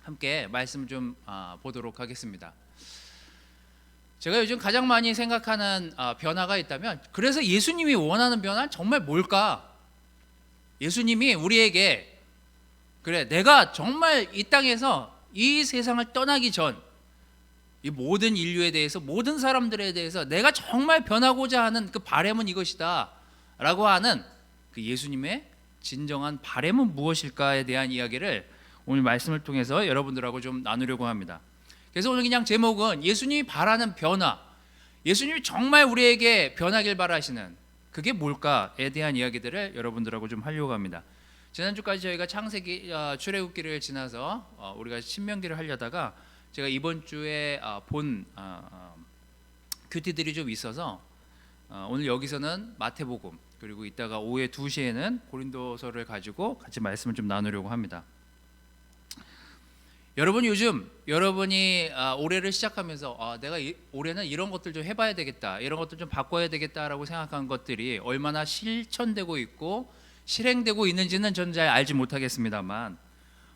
함께 말씀 좀 보도록 하겠습니다. 제가 요즘 가장 많이 생각하는 변화가 있다면, 그래서 예수님이 원하는 변화는 정말 뭘까? 예수님이 우리에게, 그래, 내가 정말 이 땅에서 이 세상을 떠나기 전 이 모든 인류에 대해서, 모든 사람들에 대해서 내가 정말 변하고자 하는 그 바람은 이것이다 라고 하는 그 예수님의 진정한 바람은 무엇일까에 대한 이야기를 오늘 말씀을 통해서 여러분들하고 좀 나누려고 합니다. 그래서 오늘 그냥 제목은 예수님이 바라는 변화, 예수님이 정말 우리에게 변하길 바라시는 그게 뭘까에 대한 이야기들을 여러분들하고 좀 하려고 합니다. 지난주까지 저희가 창세기 출애굽기를 지나서 우리가 신명기를 하려다가 제가 이번 주에 본 큐티들이 좀 있어서 오늘 여기서는 마태복음, 그리고 이따가 오후에 2시에는 고린도서를 가지고 같이 말씀을 좀 나누려고 합니다. 여러분, 요즘 여러분이 올해를 시작하면서 내가 올해는 이런 것들 좀 해봐야 되겠다, 이런 것들 좀 바꿔야 되겠다라고 생각한 것들이 얼마나 실천되고 있고 실행되고 있는지는 저는 잘 알지 못하겠습니다만,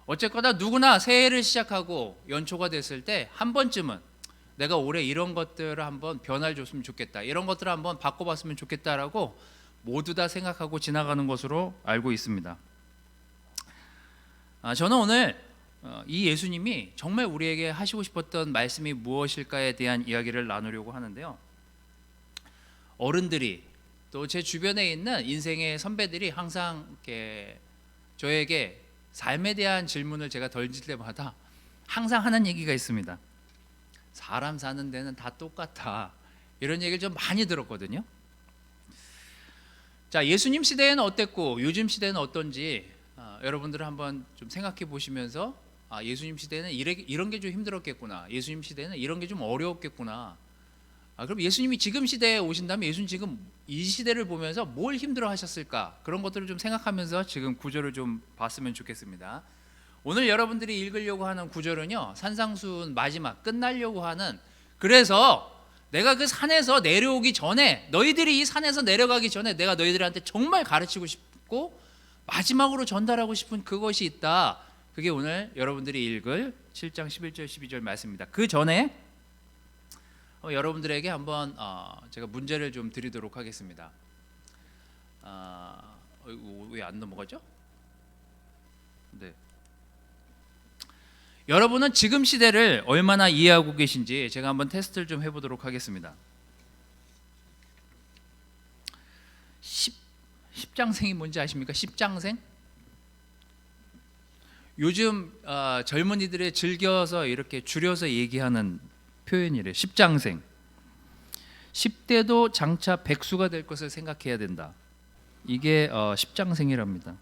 어쨌거나 누구나 새해를 시작하고 연초가 됐을 때 한 번쯤은 내가 올해 이런 것들을 한번 변화를 줬으면 좋겠다, 이런 것들을 한번 바꿔봤으면 좋겠다라고 모두 다 생각하고 지나가는 것으로 알고 있습니다. 저는 오늘 이 예수님이 정말 우리에게 하시고 싶었던 말씀이 무엇일까에 대한 이야기를 나누려고 하는데요. 어른들이, 또 제 주변에 있는 인생의 선배들이 항상 이렇게 저에게 삶에 대한 질문을 제가 던질 때마다 항상 하는 얘기가 있습니다. 사람 사는 데는 다 똑같아, 이런 얘기를 좀 많이 들었거든요. 자, 예수님 시대에는 어땠고 요즘 시대는 어떤지 여러분들은 한번 좀 생각해 보시면서, 예수님 시대는 이런 게 좀 힘들었겠구나, 예수님 시대는 이런 게 좀 어려웠겠구나, 그럼 예수님이 지금 시대에 오신다면 예수님 지금 이 시대를 보면서 뭘 힘들어 하셨을까, 그런 것들을 좀 생각하면서 지금 구절을 좀 봤으면 좋겠습니다. 오늘 여러분들이 읽으려고 하는 구절은요, 산상수훈 마지막 끝나려고 하는, 그래서 내가 그 산에서 내려오기 전에, 너희들이 이 산에서 내려가기 전에 내가 너희들한테 정말 가르치고 싶고 마지막으로 전달하고 싶은 그것이 있다. 그게 오늘 여러분들이 읽을 7장 11절 12절 말씀입니다. 그 전에 여러분들에게 한번 제가 문제를 좀 드리도록 하겠습니다. 왜 안 넘어가죠? 네. 여러분은 지금 시대를 얼마나 이해하고 계신지 제가 한번 테스트를 좀 해보도록 하겠습니다. 십장생이 뭔지 아십니까? 십장생? 요즘 젊은이들의 즐겨서 이렇게 줄여서 얘기하는 표현이래요. 십장생. 10대도 장차 백수가 될 것을 생각해야 된다. 이게 십장생이랍니다.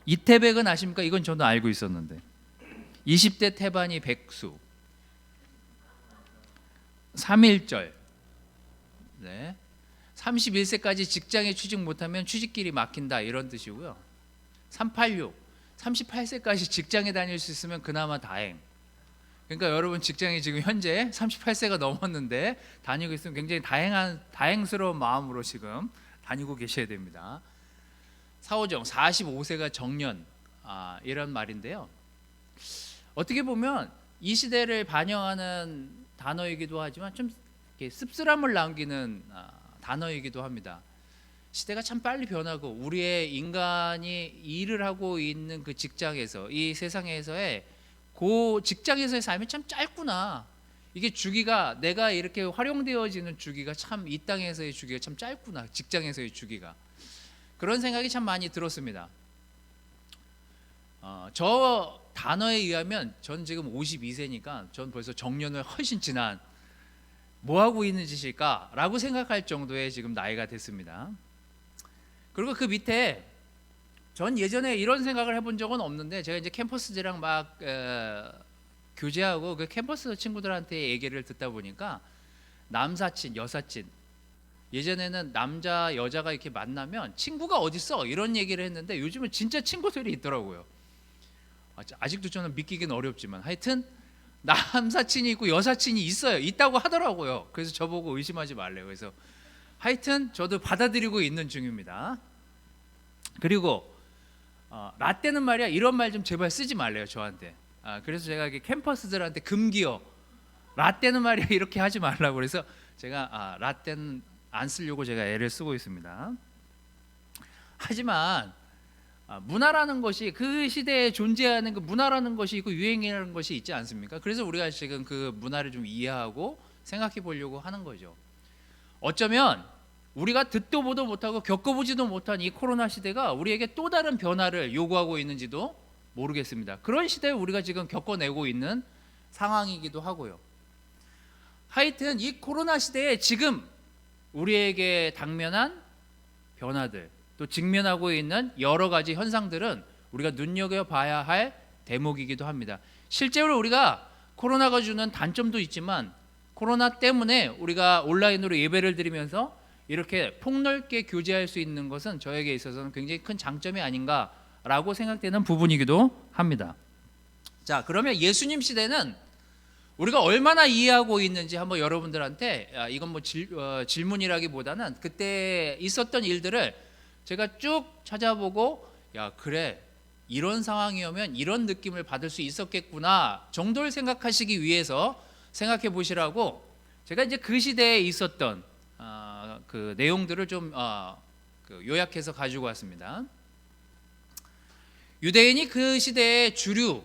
이태백은 아십니까? 이건 저도 알고 있었는데 20대 태반이 백수, 3.1절, 네. 31세까지 직장에 취직 못하면 취직길이 막힌다, 이런 뜻이고요. 386, 38세까지 직장에 다닐 수 있으면 그나마 다행. 그러니까 여러분, 직장이 지금 현재 38세가 넘었는데 다니고 있으면 굉장히 다행스러운 마음으로 지금 다니고 계셔야 됩니다. 사오정, 45세가 정년, 이런 말인데요. 어떻게 보면 이 시대를 반영하는 단어이기도 하지만 좀 씁쓸함을 남기는 단어이기도 합니다. 시대가 참 빨리 변하고 우리의 인간이 일을 하고 있는 그 직장에서, 이 세상에서의 그 직장에서의 삶이 참 짧구나. 이게 주기가, 내가 이렇게 활용되어지는 주기가 참, 이 땅에서의 주기가 참 짧구나, 직장에서의 주기가. 그런 생각이 참 많이 들었습니다. 저 단어에 의하면 전 지금 52세니까 전 벌써 정년을 훨씬 지난, 뭐하고 있는 짓일까 라고 생각할 정도의 지금 나이가 됐습니다. 그리고 그 밑에, 전 예전에 이런 생각을 해본 적은 없는데, 제가 이제 캠퍼스들이랑 막 교제하고 그 캠퍼스 친구들한테 얘기를 듣다 보니까 남사친, 여사친, 예전에는 남자 여자가 이렇게 만나면 친구가 어딨어, 이런 얘기를 했는데 요즘은 진짜 친구들이 있더라고요. 아직도 저는 믿기긴 어렵지만 하여튼 남사친이 있고 여사친이 있어요. 있다고 하더라고요. 그래서 저보고 의심하지 말래요. 그래서 하여튼 저도 받아들이고 있는 중입니다. 그리고 라떼는 말이야, 이런 말 좀 제발 쓰지 말래요, 저한테. 그래서 제가 이렇게 캠퍼스들한테 금기어 라떼는 말이야 이렇게 하지 말라고 그래서 제가 라떼는 안 쓰려고 제가 애를 쓰고 있습니다. 하지만 문화라는 것이 그 시대에 존재하는 그 문화라는 것이 있고 유행이라는 것이 있지 않습니까? 그래서 우리가 지금 그 문화를 좀 이해하고 생각해 보려고 하는 거죠. 어쩌면 우리가 듣도 보도 못하고 겪어보지도 못한 이 코로나 시대가 우리에게 또 다른 변화를 요구하고 있는지도 모르겠습니다. 그런 시대에 우리가 지금 겪어내고 있는 상황이기도 하고요. 하여튼 이 코로나 시대에 지금 우리에게 당면한 변화들, 또 직면하고 있는 여러 가지 현상들은 우리가 눈여겨봐야 할 대목이기도 합니다. 실제로 우리가 코로나가 주는 단점도 있지만 코로나 때문에 우리가 온라인으로 예배를 드리면서 이렇게 폭넓게 교제할 수 있는 것은 저에게 있어서는 굉장히 큰 장점이 아닌가라고 생각되는 부분이기도 합니다. 자, 그러면 예수님 시대는 우리가 얼마나 이해하고 있는지 한번 여러분들한테 이건 뭐 질문이라기보다는 그때 있었던 일들을 제가 쭉 찾아보고 야 그래 이런 상황이면 이런 느낌을 받을 수 있었겠구나 정도를 생각하시기 위해서 생각해 보시라고 제가 이제 그 시대에 있었던 그 내용들을 좀 요약해서 가지고 왔습니다. 유대인이 그 시대의 주류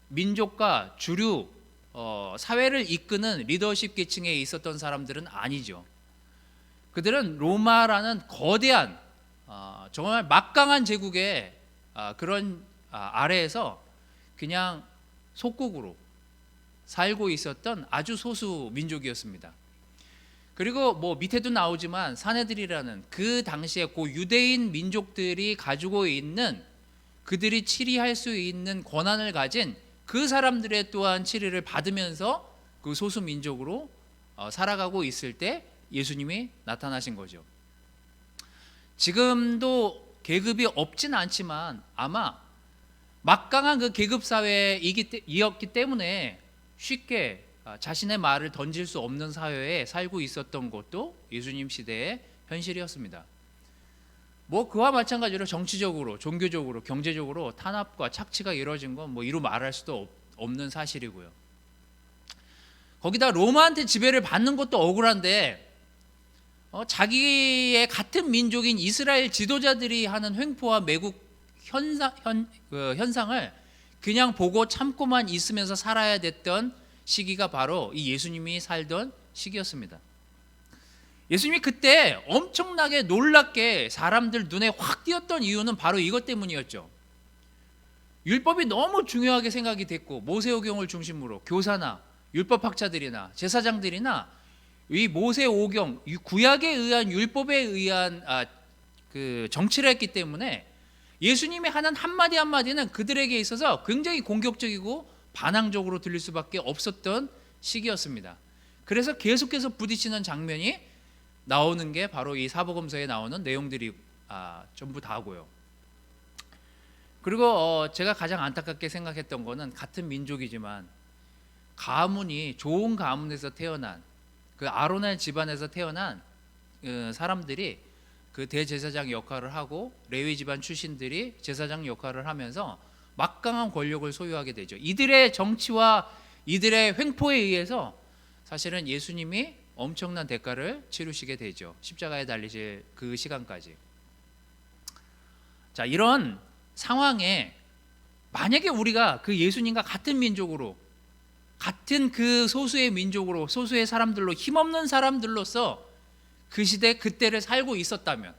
민족과 주류 사회를 이끄는 리더십 계층에 있었던 사람들은 아니죠. 그들은 로마라는 거대한 정말 막강한 제국의 그런 아래에서 그냥 속국으로 살고 있었던 아주 소수 민족이었습니다. 그리고 뭐 밑에도 나오지만 사내들이라는 그 당시에 그 유대인 민족들이 가지고 있는 그들이 치리할 수 있는 권한을 가진 그 사람들의 또한 치리를 받으면서 그 소수 민족으로 살아가고 있을 때 예수님이 나타나신 거죠. 지금도 계급이 없진 않지만 아마 막강한 그 계급 사회이었기 때문에 쉽게 자신의 말을 던질 수 없는 사회에 살고 있었던 것도 예수님 시대의 현실이었습니다. 뭐 그와 마찬가지로 정치적으로, 종교적으로, 경제적으로 탄압과 착취가 이루어진 건 뭐 이루 말할 수도 없는 사실이고요. 거기다 로마한테 지배를 받는 것도 억울한데 자기의 같은 민족인 이스라엘 지도자들이 하는 횡포와 매국 현상을 그냥 보고 참고만 있으면서 살아야 됐던 시기가 바로 이 예수님이 살던 시기였습니다. 예수님이 그때 엄청나게 놀랍게 사람들 눈에 확 띄었던 이유는 바로 이것 때문이었죠. 율법이 너무 중요하게 생각이 됐고 모세오경을 중심으로 교사나 율법학자들이나 제사장들이나 이 모세오경 구약에 의한 율법에 의한 그 정치를 했기 때문에 예수님이 하는 한마디 한마디는 그들에게 있어서 굉장히 공격적이고 반항적으로 들릴 수밖에 없었던 시기였습니다. 그래서 계속해서 부딪히는 장면이 나오는 게 바로 이 사복음서에 나오는 내용들이 전부 다고요. 그리고 제가 가장 안타깝게 생각했던 거는 같은 민족이지만 가문이 좋은 가문에서 태어난 그 아론의 집안에서 태어난 사람들이 그 대제사장 역할을 하고 레위 집안 출신들이 제사장 역할을 하면서 막강한 권력을 소유하게 되죠. 이들의 정치와 이들의 횡포에 의해서 사실은 예수님이 엄청난 대가를 치르시게 되죠. 십자가에 달리실 그 시간까지. 자, 이런 상황에 만약에 우리가 그 예수님과 같은 민족으로 같은 그 소수의 민족으로 소수의 사람들로 힘없는 사람들로서 그 시대 그때를 살고 있었다면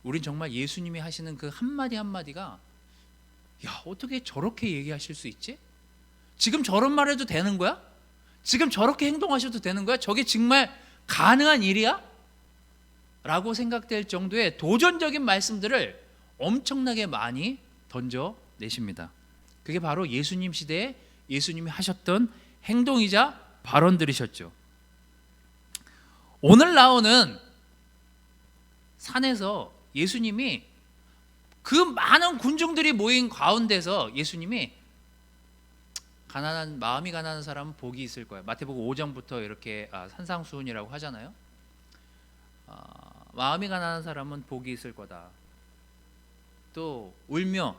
우린 정말 예수님이 하시는 그 한마디 한마디가 야 어떻게 저렇게 얘기하실 수 있지? 지금 저런 말 해도 되는 거야? 지금 저렇게 행동하셔도 되는 거야? 저게 정말 가능한 일이야? 라고 생각될 정도의 도전적인 말씀들을 엄청나게 많이 던져내십니다. 그게 바로 예수님 시대에 예수님이 하셨던 행동이자 발언들이셨죠. 오늘 나오는 산에서 예수님이 그 많은 군중들이 모인 가운데서 예수님이 마음이 가난한 사람은 복이 있을 거야. 마태복음 5장부터 이렇게 산상수훈이라고 하잖아요. 마음이 가난한 사람은 복이 있을 거다. 또 울며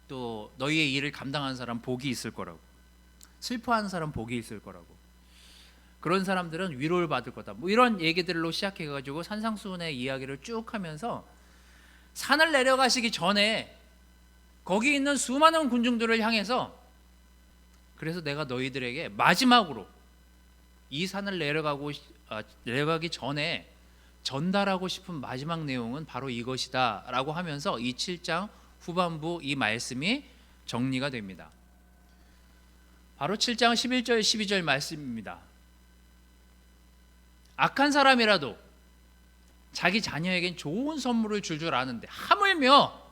또 너희의 일을 감당하는 사람 복이 있을 거라고, 슬퍼하는 사람 복이 있을 거라고, 그런 사람들은 위로를 받을 거다, 뭐 이런 얘기들로 시작해가지고 산상수훈의 이야기를 쭉 하면서 산을 내려가시기 전에 거기 있는 수많은 군중들을 향해서, 그래서 내가 너희들에게 마지막으로 이 산을 내려가기 전에 전달하고 싶은 마지막 내용은 바로 이것이다 라고 하면서 이 7장 후반부 이 말씀이 정리가 됩니다. 바로 7장 11절 12절 말씀입니다. 악한 사람이라도 자기 자녀에겐 좋은 선물을 줄 아는데 하물며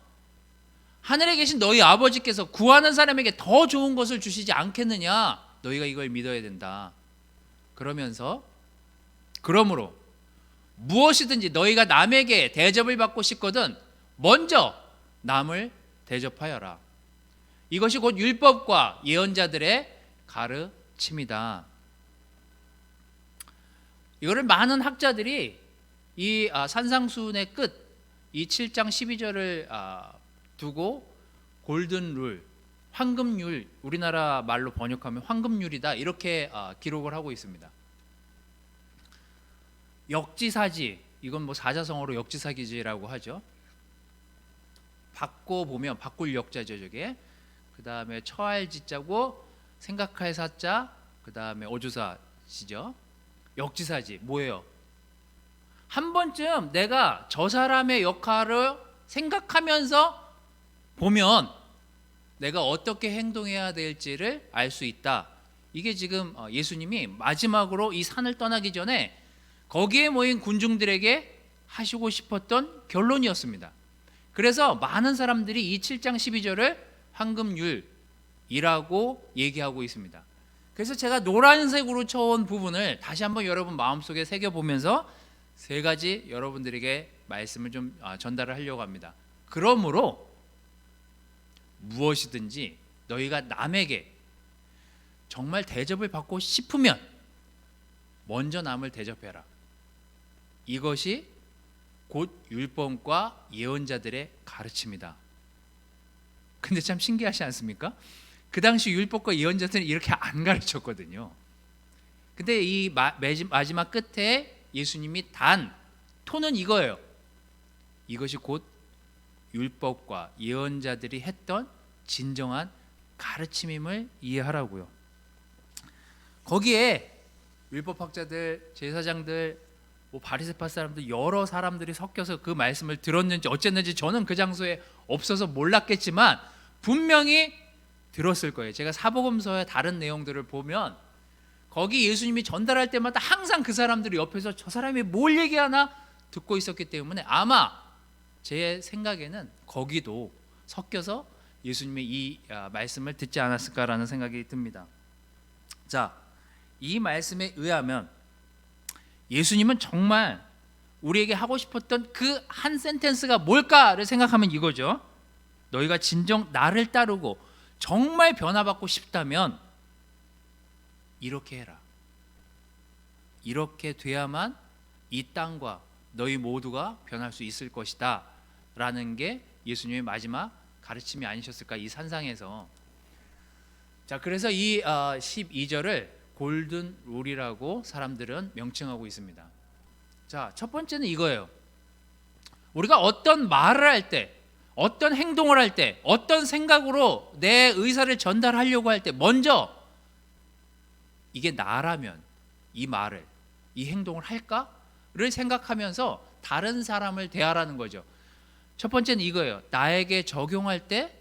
하늘에 계신 너희 아버지께서 구하는 사람에게 더 좋은 것을 주시지 않겠느냐, 너희가 이걸 믿어야 된다. 그러므로 무엇이든지 너희가 남에게 대접을 받고 싶거든 먼저 남을 대접하여라. 이것이 곧 율법과 예언자들의 가르침이다. 이거를 많은 학자들이 이 산상수훈의 끝, 이 7장 12절을 두고 골든 룰, 황금률, 우리나라 말로 번역하면 황금률이다 이렇게 기록을 하고 있습니다. 역지사지, 이건 뭐 사자성어로 역지사지라고 하죠. 바꿔보면 바꿀 역자죠 저게. 그 다음에 처할 지자고 생각할 사자, 그 다음에 어조사시죠. 역지사지 뭐예요? 한 번쯤 내가 저 사람의 역할을 생각하면서 보면 내가 어떻게 행동해야 될지를 알 수 있다. 이게 지금 예수님이 마지막으로 이 산을 떠나기 전에 거기에 모인 군중들에게 하시고 싶었던 결론이었습니다. 그래서 많은 사람들이 이 7장 12절을 황금률이라고 얘기하고 있습니다. 그래서 제가 노란색으로 쳐온 부분을 다시 한번 여러분 마음속에 새겨보면서 세 가지 여러분들에게 말씀을 좀 전달을 하려고 합니다. 그러므로 무엇이든지 너희가 남에게 정말 대접을 받고 싶으면 먼저 남을 대접해라. 이것이 곧 율법과 예언자들의 가르침이다. 근데 참 신기하지 않습니까? 그 당시 율법과 예언자들은 이렇게 안 가르쳤거든요. 근데 이 마지막 끝에 예수님이 단 톤은 이거예요. 이것이 곧 율법과 예언자들이 했던 진정한 가르침임을 이해하라고요. 거기에 율법학자들, 제사장들, 바리새파 사람들, 여러 사람들이 섞여서 그 말씀을 들었는지 어쨌는지 저는 그 장소에 없어서 몰랐겠지만 분명히 들었을 거예요. 제가 사복음서의 다른 내용들을 보면 거기 예수님이 전달할 때마다 항상 그 사람들이 옆에서 저 사람이 뭘 얘기하나 듣고 있었기 때문에 아마 제 생각에는 거기도 섞여서 예수님의 이 말씀을 듣지 않았을까라는 생각이 듭니다. 자, 이 말씀에 의하면 예수님은 정말 우리에게 하고 싶었던 그 한 센텐스가 뭘까를 생각하면 이거죠. 너희가 진정 나를 따르고 정말 변화받고 싶다면 이렇게 해라. 이렇게 돼야만 이 땅과 너희 모두가 변할 수 있을 것이다 라는 게 예수님의 마지막 가르침이 아니셨을까, 이 산상에서. 자, 그래서 이 12절을 골든 룰이라고 사람들은 명칭하고 있습니다. 자, 첫 번째는 이거예요. 우리가 어떤 말을 할 때, 어떤 행동을 할 때, 어떤 생각으로 내 의사를 전달하려고 할 때 먼저 이게 나라면 이 말을, 이 행동을 할까를 생각하면서 다른 사람을 대하라는 거죠. 첫 번째는 이거예요. 나에게 적용할 때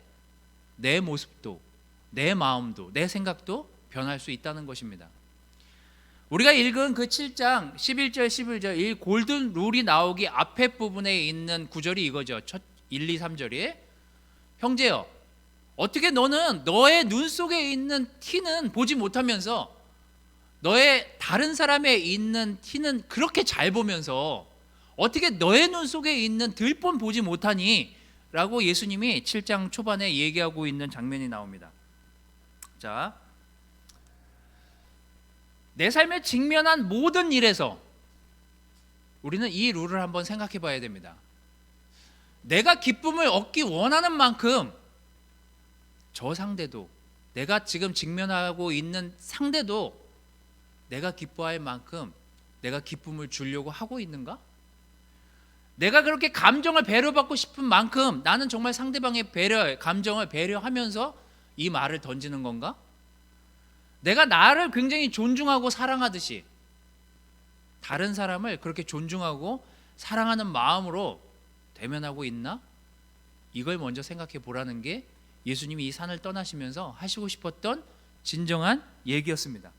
내 모습도, 내 마음도, 내 생각도 변할 수 있다는 것입니다. 우리가 읽은 그 7장 11절 11절 이 골든 룰이 나오기 앞에 부분에 있는 구절이 이거죠. 첫 1, 2, 3절이 형제여, 어떻게 너는 너의 눈 속에 있는 티는 보지 못하면서 너의 다른 사람의 있는 티는 그렇게 잘 보면서 어떻게 너의 눈 속에 있는 들본 보지 못하니? 라고 예수님이 7장 초반에 얘기하고 있는 장면이 나옵니다. 자, 내 삶에 직면한 모든 일에서 우리는 이 룰을 한번 생각해 봐야 됩니다. 내가 기쁨을 얻기 원하는 만큼 저 상대도, 내가 지금 직면하고 있는 상대도 내가 기뻐할 만큼 내가 기쁨을 주려고 하고 있는가? 내가 그렇게 감정을 배려받고 싶은 만큼 나는 정말 상대방의 감정을 배려하면서 이 말을 던지는 건가? 내가 나를 굉장히 존중하고 사랑하듯이 다른 사람을 그렇게 존중하고 사랑하는 마음으로 대면하고 있나? 이걸 먼저 생각해 보라는 게 예수님이 이 산을 떠나시면서 하시고 싶었던 진정한 얘기였습니다.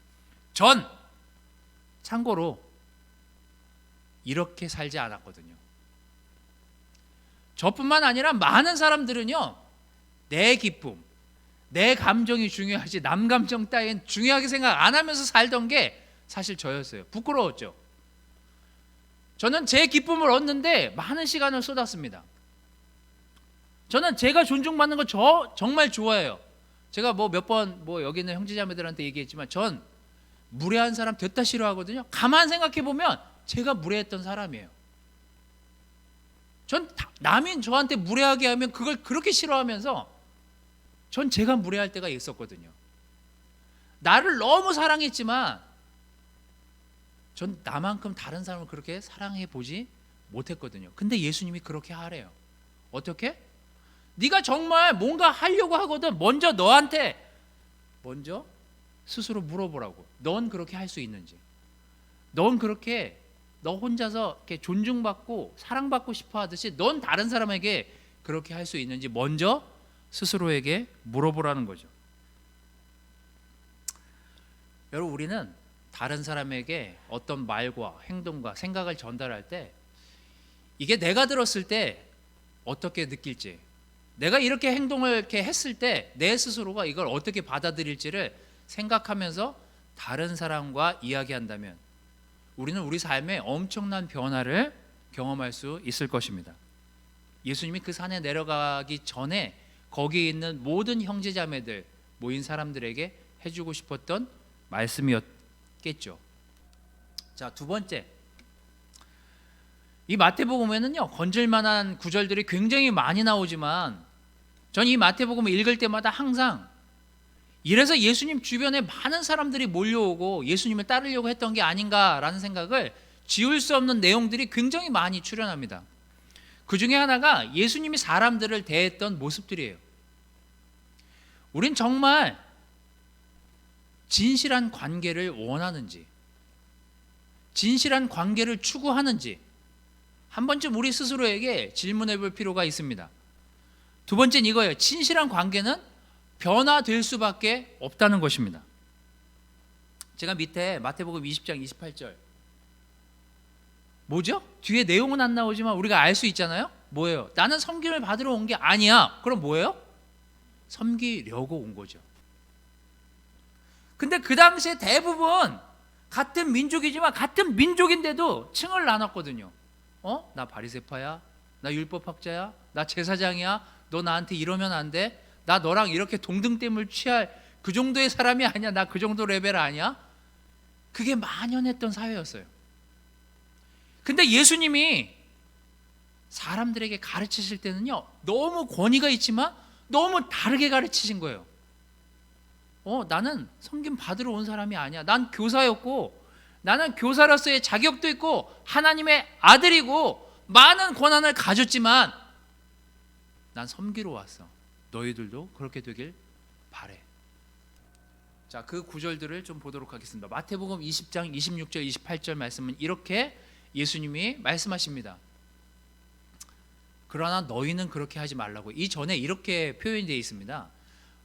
전 참고로 이렇게 살지 않았거든요. 저뿐만 아니라 많은 사람들은요, 내 기쁨, 내 감정이 중요하지 남 감정 따윈 중요하게 생각 안 하면서 살던 게 사실 저였어요. 부끄러웠죠. 저는 제 기쁨을 얻는데 많은 시간을 쏟았습니다. 저는 제가 존중받는 거 정말 좋아해요. 제가 몇 번 여기 있는 형제자매들한테 얘기했지만 전 무례한 사람 됐다 싫어하거든요. 가만 생각해 보면 제가 무례했던 사람이에요. 전 남이 저한테 무례하게 하면 그걸 그렇게 싫어하면서 전 제가 무례할 때가 있었거든요. 나를 너무 사랑했지만 전 나만큼 다른 사람을 그렇게 사랑해 보지 못했거든요. 근데 예수님이 그렇게 하래요. 어떻게? 네가 정말 뭔가 하려고 하거든 먼저 너한테 스스로 물어보라고. 넌 그렇게 할 수 있는지. 넌 그렇게 너 혼자서 이렇게 존중받고 사랑받고 싶어 하듯이 넌 다른 사람에게 그렇게 할 수 있는지 먼저 스스로에게 물어보라는 거죠. 여러분, 우리는 다른 사람에게 어떤 말과 행동과 생각을 전달할 때 이게 내가 들었을 때 어떻게 느낄지, 내가 이렇게 행동을 이렇게 했을 때 내 스스로가 이걸 어떻게 받아들일지를 생각하면서 다른 사람과 이야기한다면 우리는 우리 삶에 엄청난 변화를 경험할 수 있을 것입니다. 예수님이 그 산에 내려가기 전에 거기에 있는 모든 형제자매들 모인 사람들에게 해주고 싶었던 말씀이었겠죠. 자, 두 번째, 이 마태복음에는요 건질만한 구절들이 굉장히 많이 나오지만 전 이 마태복음을 읽을 때마다 항상 이래서 예수님 주변에 많은 사람들이 몰려오고 예수님을 따르려고 했던 게 아닌가라는 생각을 지울 수 없는 내용들이 굉장히 많이 출현합니다. 그 중에 하나가 예수님이 사람들을 대했던 모습들이에요. 우린 정말 진실한 관계를 원하는지, 진실한 관계를 추구하는지 한 번쯤 우리 스스로에게 질문해 볼 필요가 있습니다. 두 번째는 이거예요. 진실한 관계는 변화될 수밖에 없다는 것입니다. 제가 밑에 마태복음 20장 28절 뭐죠? 뒤에 내용은 안 나오지만 우리가 알 수 있잖아요. 뭐예요? 나는 섬김을 받으러 온 게 아니야. 그럼 뭐예요? 섬기려고 온 거죠. 근데 그 당시에 대부분 같은 민족이지만 같은 민족인데도 층을 나눴거든요. 나 바리새파야, 나 율법학자야, 나 제사장이야, 너 나한테 이러면 안 돼, 나 너랑 이렇게 동등됨을 취할 그 정도의 사람이 아니야, 나 그 정도 레벨 아니야. 그게 만연했던 사회였어요. 근데 예수님이 사람들에게 가르치실 때는요 너무 권위가 있지만 너무 다르게 가르치신 거예요. 나는 섬김 받으러 온 사람이 아니야. 난 교사였고 나는 교사로서의 자격도 있고 하나님의 아들이고 많은 권한을 가졌지만 난 섬기러 왔어. 너희들도 그렇게 되길 바래. 자, 그 구절들을 좀 보도록 하겠습니다. 마태복음 20장 26절 28절 말씀은 이렇게 예수님이 말씀하십니다. 그러나 너희는 그렇게 하지 말라고. 이 전에 이렇게 표현이 되어 있습니다.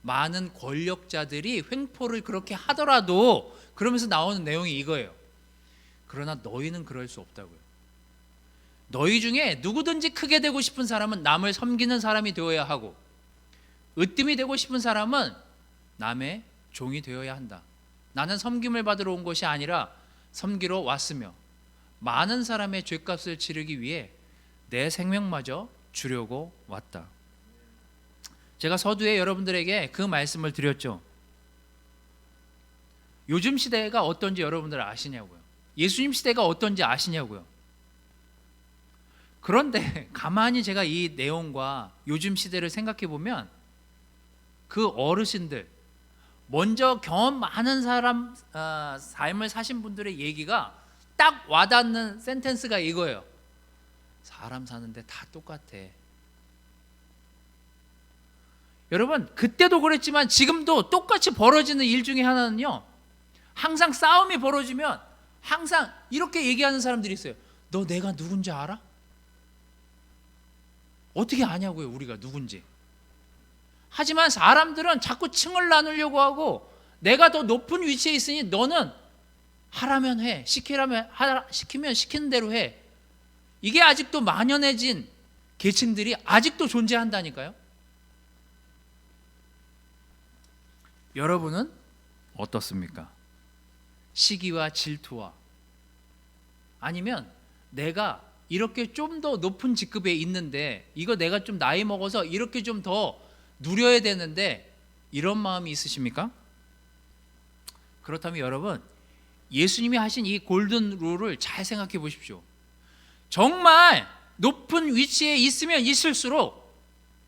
많은 권력자들이 횡포를 그렇게 하더라도 그러면서 나오는 내용이 이거예요. 그러나 너희는 그럴 수 없다고요. 너희 중에 누구든지 크게 되고 싶은 사람은 남을 섬기는 사람이 되어야 하고 으뜸이 되고 싶은 사람은 남의 종이 되어야 한다. 나는 섬김을 받으러 온 것이 아니라 섬기러 왔으며 많은 사람의 죄값을 치르기 위해 내 생명마저 주려고 왔다. 제가 서두에 여러분들에게 그 말씀을 드렸죠. 요즘 시대가 어떤지 여러분들 아시냐고요. 예수님 시대가 어떤지 아시냐고요. 그런데 가만히 제가 이 내용과 요즘 시대를 생각해 보면 그 어르신들, 먼저 경험 많은 사람 삶을 사신 분들의 얘기가 딱 와닿는 센텐스가 이거예요. 사람 사는데 다 똑같아. 여러분, 그때도 그랬지만 지금도 똑같이 벌어지는 일 중에 하나는요, 항상 싸움이 벌어지면 항상 이렇게 얘기하는 사람들이 있어요. 너 내가 누군지 알아? 어떻게 아냐고요, 우리가 누군지. 하지만 사람들은 자꾸 층을 나누려고 하고, 내가 더 높은 위치에 있으니 너는 하라면 해, 시키면 시키는 대로 해. 이게 아직도 만연해진 계층들이 아직도 존재한다니까요. 여러분은 어떻습니까? 시기와 질투와, 아니면 내가 이렇게 좀 더 높은 직급에 있는데 이거 내가 좀 나이 먹어서 이렇게 좀 더 누려야 되는데, 이런 마음이 있으십니까? 그렇다면 여러분, 예수님이 하신 이 골든 룰을 잘 생각해 보십시오. 정말 높은 위치에 있으면 있을수록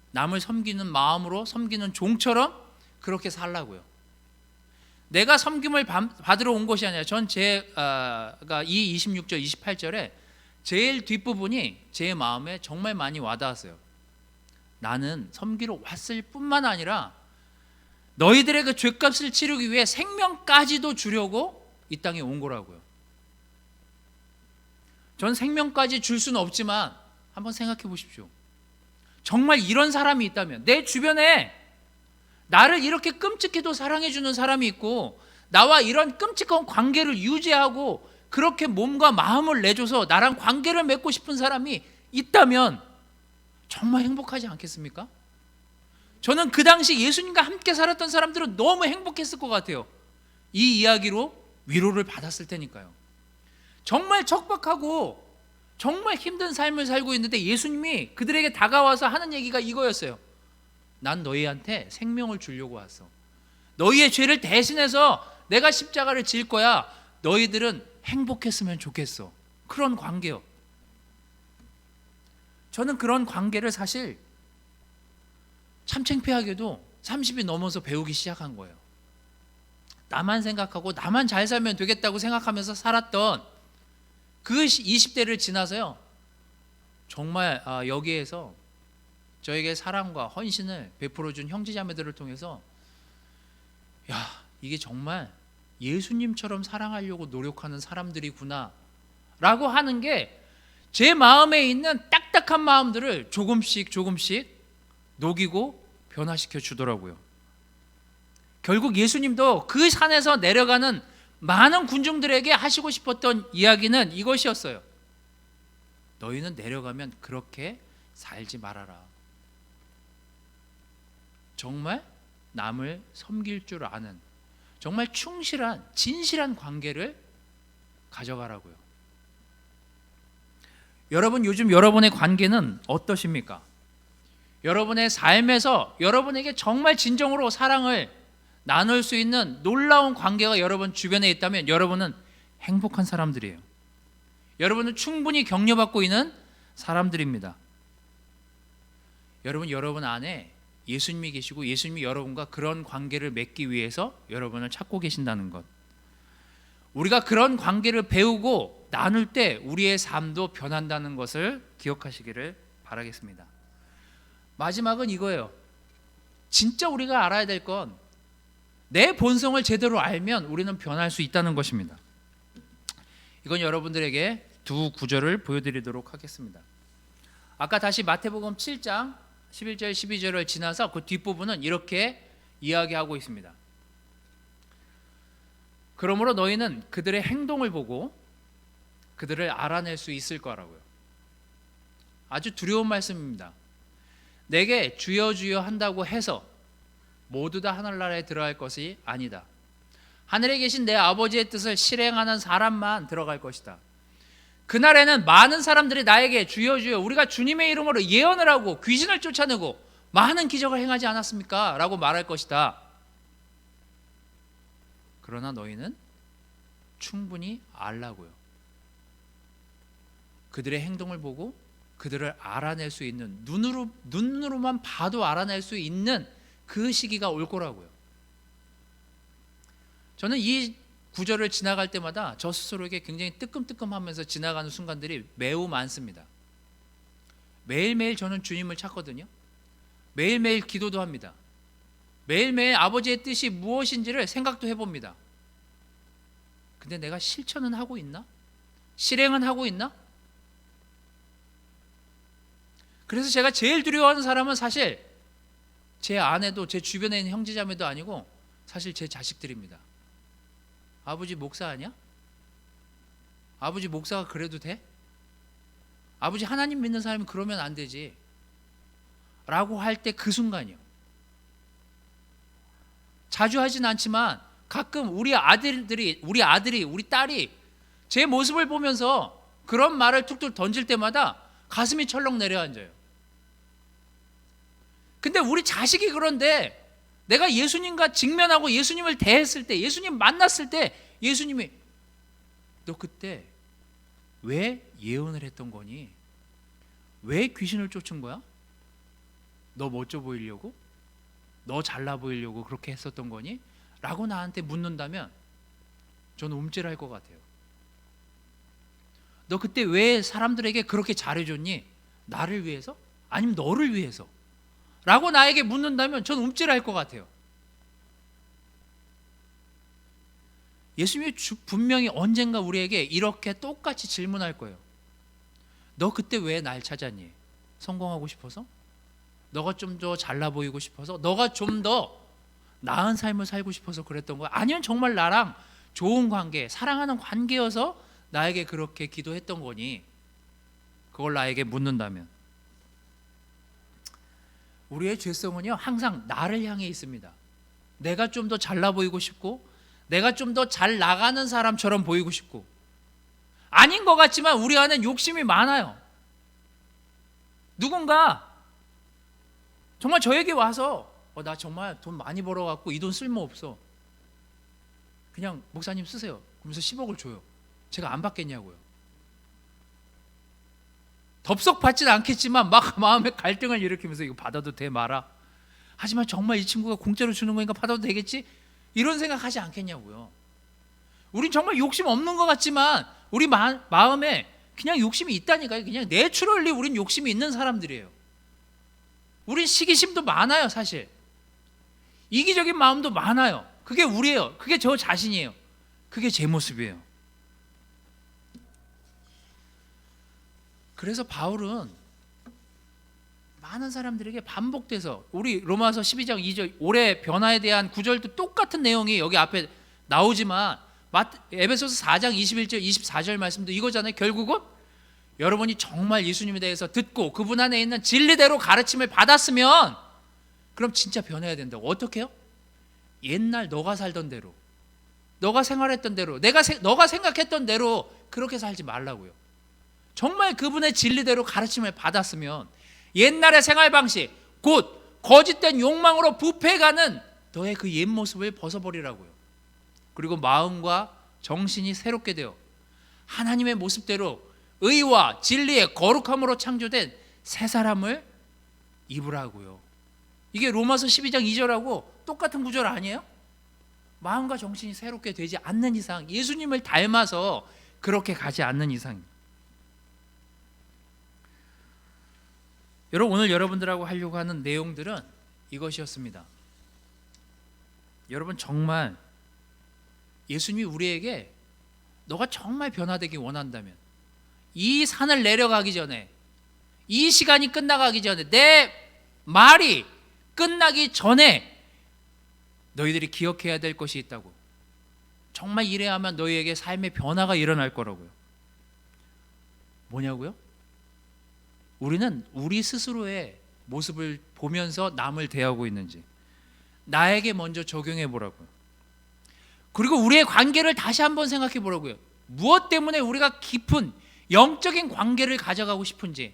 남을 섬기는 마음으로, 섬기는 종처럼 그렇게 살라고요. 내가 섬김을 받으러 온 것이 아니라, 전 제가 이 26절 28절에 제일 뒷부분이 제 마음에 정말 많이 와닿았어요. 나는 섬기러 왔을 뿐만 아니라 너희들의 그 죄값을 치르기 위해 생명까지도 주려고 이 땅에 온 거라고요. 전 생명까지 줄 수는 없지만 한번 생각해 보십시오. 정말 이런 사람이 있다면, 내 주변에 나를 이렇게 끔찍해도 사랑해 주는 사람이 있고, 나와 이런 끔찍한 관계를 유지하고 그렇게 몸과 마음을 내줘서 나랑 관계를 맺고 싶은 사람이 있다면 정말 행복하지 않겠습니까? 저는 그 당시 예수님과 함께 살았던 사람들은 너무 행복했을 것 같아요. 이 이야기로 위로를 받았을 테니까요. 정말 척박하고 정말 힘든 삶을 살고 있는데 예수님이 그들에게 다가와서 하는 얘기가 이거였어요. 난 너희한테 생명을 주려고 왔어. 너희의 죄를 대신해서 내가 십자가를 질 거야. 너희들은 행복했으면 좋겠어. 그런 관계요. 저는 그런 관계를 사실 참 창피하게도 30이 넘어서 배우기 시작한 거예요. 나만 생각하고 나만 잘 살면 되겠다고 생각하면서 살았던 그 20대를 지나서요, 정말 여기에서 저에게 사랑과 헌신을 베풀어준 형제자매들을 통해서, 야, 이게 정말 예수님처럼 사랑하려고 노력하는 사람들이구나 라고 하는 게 제 마음에 있는 딱딱한 마음들을 조금씩 녹이고 변화시켜 주더라고요. 결국 예수님도 그 산에서 내려가는 많은 군중들에게 하시고 싶었던 이야기는 이것이었어요. 너희는 내려가면 그렇게 살지 말아라. 정말 남을 섬길 줄 아는, 정말 충실한, 진실한 관계를 가져가라고요. 여러분, 요즘 여러분의 관계는 어떠십니까? 여러분의 삶에서 여러분에게 정말 진정으로 사랑을 나눌 수 있는 놀라운 관계가 여러분 주변에 있다면 여러분은 행복한 사람들이에요. 여러분은 충분히 격려받고 있는 사람들입니다. 여러분 안에 예수님이 계시고 예수님이 여러분과 그런 관계를 맺기 위해서 여러분을 찾고 계신다는 것, 우리가 그런 관계를 배우고 나눌 때 우리의 삶도 변한다는 것을 기억하시기를 바라겠습니다. 마지막은 이거예요. 진짜 우리가 알아야 될 건, 내 본성을 제대로 알면 우리는 변할 수 있다는 것입니다. 이건 여러분들에게 두 구절을 보여드리도록 하겠습니다. 아까 다시 마태복음 7장 11절 12절을 지나서 그 뒷부분은 이렇게 이야기하고 있습니다. 그러므로 너희는 그들의 행동을 보고 그들을 알아낼 수 있을 거라고요. 아주 두려운 말씀입니다. 내게 주여 주여 한다고 해서 모두 다 하늘나라에 들어갈 것이 아니다. 하늘에 계신 내 아버지의 뜻을 실행하는 사람만 들어갈 것이다. 그날에는 많은 사람들이 나에게 주여 주여, 우리가 주님의 이름으로 예언을 하고 귀신을 쫓아내고 많은 기적을 행하지 않았습니까? 라고 말할 것이다. 그러나 너희는 충분히 알라고요. 그들의 행동을 보고 그들을 알아낼 수 있는, 눈으로만 봐도 알아낼 수 있는 그 시기가 올 거라고요. 저는 이 구절을 지나갈 때마다 저 스스로에게 굉장히 뜨끔뜨끔하면서 지나가는 순간들이 매우 많습니다. 매일매일 저는 주님을 찾거든요. 매일매일 기도도 합니다. 매일매일 아버지의 뜻이 무엇인지를 생각도 해봅니다. 근데 내가 실천은 하고 있나? 실행은 하고 있나? 그래서 제가 제일 두려워하는 사람은 사실 제 아내도 제 주변에 있는 형제자매도 아니고 사실 제 자식들입니다. 아버지 목사 아니야? 아버지 목사가 그래도 돼? 아버지 하나님 믿는 사람이 그러면 안 되지 라고 할 때 그 순간이요. 자주 하진 않지만 가끔 우리 아들이 우리 딸이 제 모습을 보면서 그런 말을 툭툭 던질 때마다 가슴이 철렁 내려앉아요. 근데 우리 자식이 그런데 내가 예수님과 직면하고 예수님을 대했을 때, 예수님 만났을 때 예수님이 너 그때 왜 예언을 했던 거니? 왜 귀신을 쫓은 거야? 너 멋져 보이려고? 너 잘나 보이려고 그렇게 했었던 거니? 라고 나한테 묻는다면 저는 움찔할 것 같아요. 너 그때 왜 사람들에게 그렇게 잘해줬니? 나를 위해서? 아니면 너를 위해서? 라고 나에게 묻는다면 저는 움찔할 것 같아요. 예수님이 분명히 언젠가 우리에게 이렇게 똑같이 질문할 거예요. 너 그때 왜 날 찾았니? 성공하고 싶어서? 너가 좀 더 잘나 보이고 싶어서? 너가 좀 더 나은 삶을 살고 싶어서 그랬던 거야? 아니면 정말 나랑 좋은 관계, 사랑하는 관계여서 나에게 그렇게 기도했던 거니? 그걸 나에게 묻는다면 우리의 죄성은요 항상 나를 향해 있습니다. 내가 좀 더 잘나 보이고 싶고 내가 좀 더 잘 나가는 사람처럼 보이고 싶고 아닌 것 같지만 우리 안엔 욕심이 많아요. 누군가 정말 저에게 와서 나 정말 돈 많이 벌어갖고 이 돈 쓸모없어. 그냥 목사님 쓰세요. 그러면서 10억을 줘요. 제가 안 받겠냐고요. 덥석 받지는 않겠지만 막 마음에 갈등을 일으키면서 이거 받아도 돼 마라. 하지만 정말 이 친구가 공짜로 주는 거니까 받아도 되겠지? 이런 생각하지 않겠냐고요. 우린 정말 욕심 없는 것 같지만 우리 마음에 그냥 욕심이 있다니까요. 그냥 내추럴리 우린 욕심이 있는 사람들이에요. 우린 시기심도 많아요. 사실 이기적인 마음도 많아요. 그게 우리예요. 그게 저 자신이에요. 그게 제 모습이에요. 그래서 바울은 많은 사람들에게 반복돼서 우리 로마서 12장 2절 올해 변화에 대한 구절도 똑같은 내용이 여기 앞에 나오지만 에베소서 4장 21절 24절 말씀도 이거잖아요. 결국은 여러분이 정말 예수님에 대해서 듣고 그분 안에 있는 진리대로 가르침을 받았으면 그럼 진짜 변해야 된다고. 어떻게 해요? 옛날 너가 살던 대로, 너가 생활했던 대로, 너가 생각했던 대로 그렇게 살지 말라고요. 정말 그분의 진리대로 가르침을 받았으면 옛날의 생활 방식, 곧 거짓된 욕망으로 부패해가는 너의 그 옛 모습을 벗어버리라고요. 그리고 마음과 정신이 새롭게 되어 하나님의 모습대로 의와 진리의 거룩함으로 창조된 새 사람을 입으라고요. 이게 로마서 12장 2절하고 똑같은 구절 아니에요? 마음과 정신이 새롭게 되지 않는 이상, 예수님을 닮아서 그렇게 가지 않는 이상. 여러분, 오늘 여러분들하고 하려고 하는 내용들은 이것이었습니다. 여러분, 정말 예수님이 우리에게 너가 정말 변화되기 원한다면 이 산을 내려가기 전에, 이 시간이 끝나가기 전에, 내 말이 끝나기 전에 너희들이 기억해야 될 것이 있다고. 정말 이래야 하면 너희에게 삶의 변화가 일어날 거라고요. 뭐냐고요? 우리는 우리 스스로의 모습을 보면서 남을 대하고 있는지 나에게 먼저 적용해 보라고요. 그리고 우리의 관계를 다시 한번 생각해 보라고요. 무엇 때문에 우리가 깊은 영적인 관계를 가져가고 싶은지,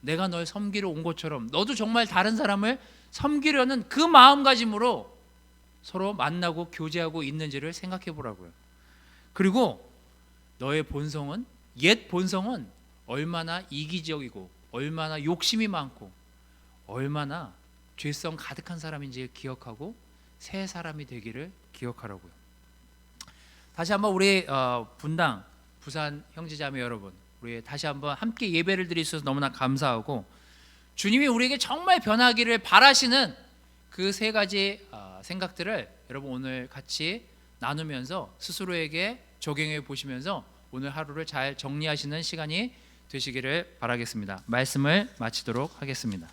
내가 널 섬기러 온 것처럼 너도 정말 다른 사람을 섬기려는 그 마음가짐으로 서로 만나고 교제하고 있는지를 생각해 보라고요. 그리고 너의 본성은, 옛 본성은 얼마나 이기적이고 얼마나 욕심이 많고 얼마나 죄성 가득한 사람인지 기억하고 새 사람이 되기를 기억하라고요. 다시 한번 우리 분당 부산 형제자매 여러분, 우리 다시 한번 함께 예배를 드릴 수 있어서 너무나 감사하고, 주님이 우리에게 정말 변하기를 바라시는 그 세 가지 생각들을 여러분 오늘 같이 나누면서 스스로에게 적용해 보시면서 오늘 하루를 잘 정리하시는 시간이 되시기를 바라겠습니다. 말씀을 마치도록 하겠습니다.